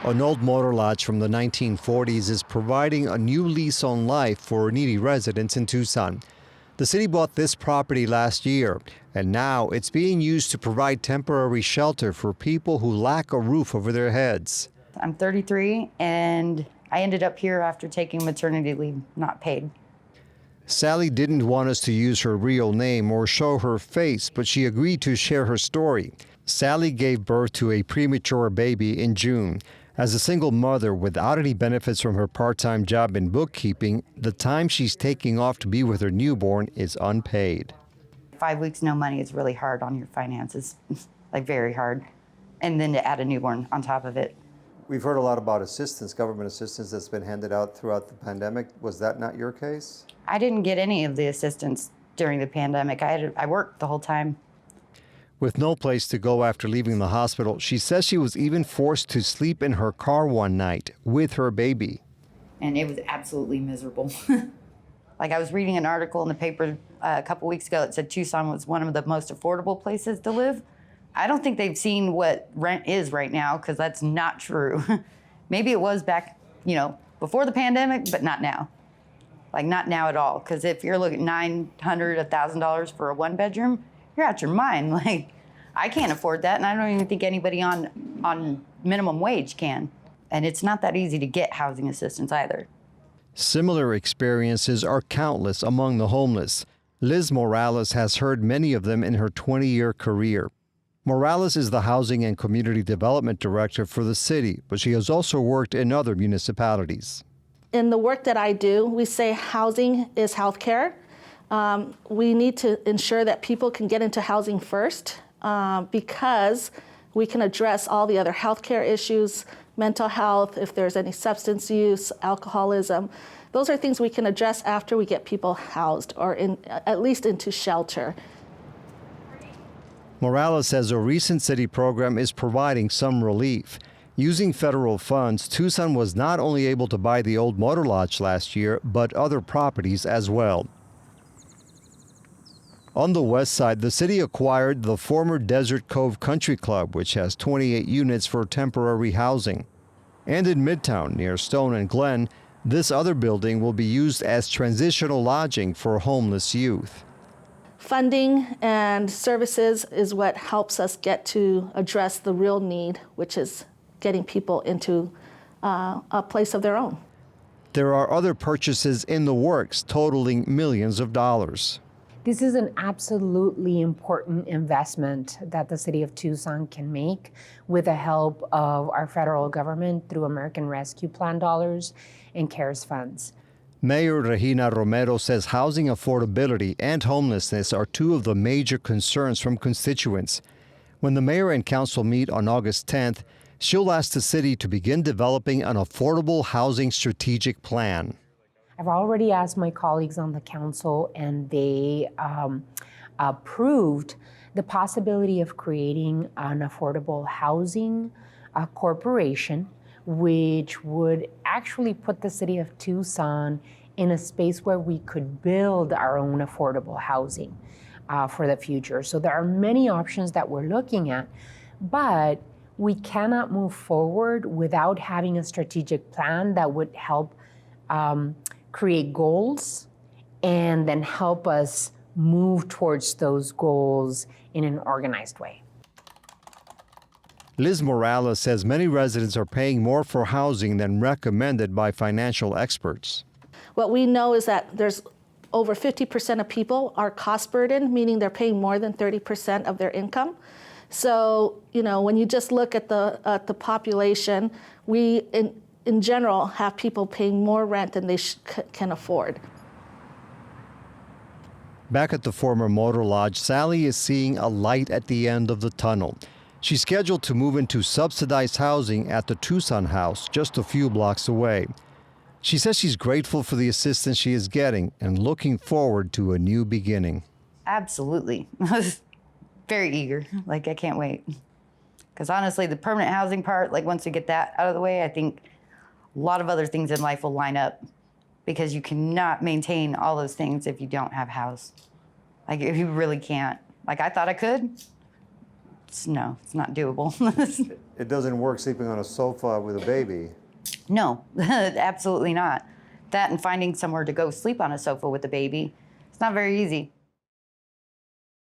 An old motor lodge from the 1940s is providing a new lease on life for needy residents in Tucson. The city bought this property last year, and now it's being used to provide temporary shelter for people who lack a roof over their heads. I'm 33, and I ended up here after taking maternity leave, not paid. Sally didn't want us to use her real name or show her face, but she agreed to share her story. Sally gave birth to a premature baby in June. As a single mother without any benefits from her part-time job in bookkeeping, the time she's taking off to be with her newborn is unpaid. 5 weeks, no money is really hard on your finances, like very hard. And then to add a newborn on top of it. We've heard a lot about assistance, government assistance that's been handed out throughout the pandemic. Was that not your case? I didn't get any of the assistance during the pandemic. I worked the whole time. With no place to go after leaving the hospital, she says she was even forced to sleep in her car one night with her baby. And it was absolutely miserable. Like I was reading an article in the paper a couple weeks ago that said Tucson was one of the most affordable places to live. I don't think they've seen what rent is right now, because that's not true. Maybe it was back, before the pandemic, but not now. Like not now at all. Because if you're looking at $900, $1,000 for a one bedroom, you're out your mind. Like, I can't afford that, and I don't even think anybody on minimum wage can. And it's not that easy to get housing assistance either. Similar experiences are countless among the homeless. Liz Morales has heard many of them in her 20-year career. Morales is the Housing and Community Development Director for the city, but she has also worked in other municipalities. In the work that I do, we say housing is healthcare. We need to ensure that people can get into housing first because we can address all the other healthcare issues, mental health, if there's any substance use, alcoholism. Those are things we can address after we get people housed or at least into shelter. Morales says a recent city program is providing some relief. Using federal funds, Tucson was not only able to buy the old motor lodge last year, but other properties as well. On the west side, the city acquired the former Desert Cove Country Club, which has 28 units for temporary housing. And in Midtown, near Stone and Glen, this other building will be used as transitional lodging for homeless youth. Funding and services is what helps us get to address the real need, which is getting people into a place of their own. There are other purchases in the works totaling millions of dollars. This is an absolutely important investment that the city of Tucson can make with the help of our federal government through American Rescue Plan dollars and CARES funds. Mayor Regina Romero says housing affordability and homelessness are two of the major concerns from constituents. When the mayor and council meet on August 10th, she'll ask the city to begin developing an affordable housing strategic plan. I've already asked my colleagues on the council, and they approved the possibility of creating an affordable housing corporation, which would actually put the city of Tucson in a space where we could build our own affordable housing for the future. So there are many options that we're looking at, but we cannot move forward without having a strategic plan that would help create goals and then help us move towards those goals in an organized way. Liz Morales says many residents are paying more for housing than recommended by financial experts. What we know is that there's over 50% of people are cost burdened, meaning they're paying more than 30% of their income. So, when you just look at the population, we in general have people paying more rent than they can afford. Back at the former motor lodge, Sally is seeing a light at the end of the tunnel. She's scheduled to move into subsidized housing at the Tucson house, just a few blocks away. She says she's grateful for the assistance she is getting and looking forward to a new beginning. Absolutely. I was very eager. I can't wait. Because honestly, the permanent housing part, once we get that out of the way, I think a lot of other things in life will line up, because you cannot maintain all those things if you don't have a house. You really can't. I thought I could. No, it's not doable. It doesn't work sleeping on a sofa with a baby. No, absolutely not. That and finding somewhere to go sleep on a sofa with a baby, it's not very easy.